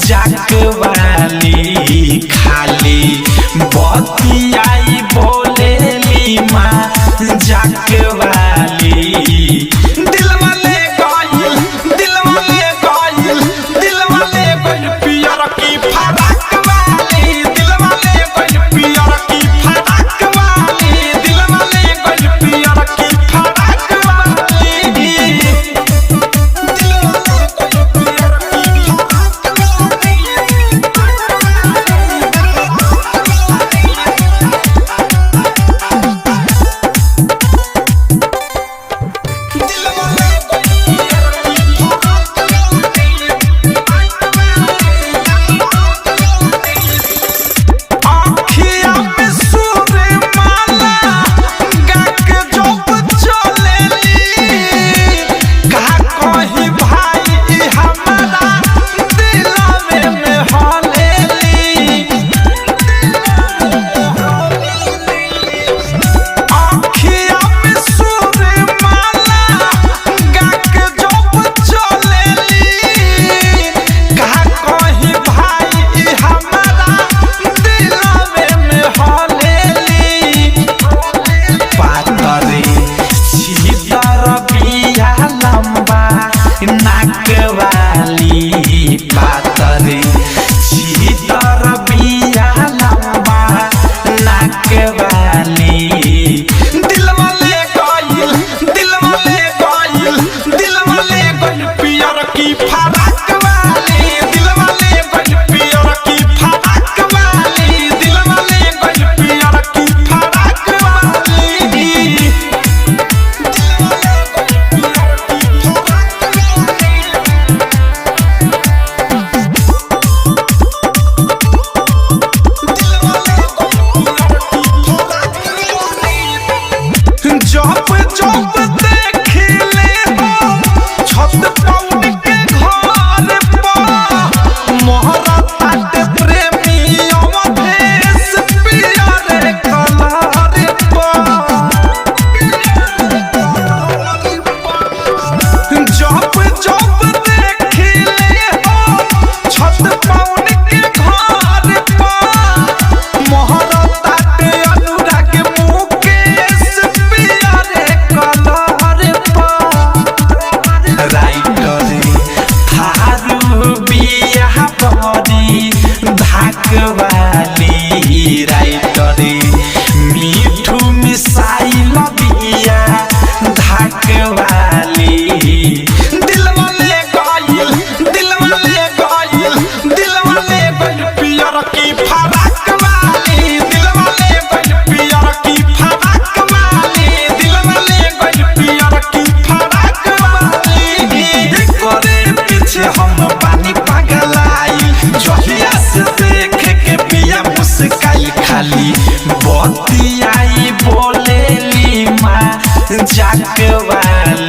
जाक वाली खाली बतियाई बोलेली माँ जाक वाली दिलवा ले गइल पियर की फराक वाली दिलवा ले गइल पियर की फराक वाली दिलवा ले गइल पियर की फराक वाली नाक वाली पातरी छीतर बिया लंबा नाक वाली दिलवा ले गइल पियर की फराक वाली दिलवा ले गइल पियर की फराक वाली दिलवा ले गइल पियर की फराक वाली जब देखिले हो छत पौन के घर पर मोहरा ताटे प्रेमी अवधेश पियर कलर पर जब देखिले हो छत पौन के घर पर मोहरा ताटे अनुराग मुकेश धाक वाली राइटरी मीठू मिसाइल बिया धाक वाली दिलवा ले गइल पियर की फराक वाली दिलवा ले गइल पियर की फराक वाली दिलवा ले गइल पियर की फराक वाली करे पीछे हम पानी पगलाई जहिया से देख के पिया मुस्काई खाली बतियाई बोलेली माँ जाक वाली।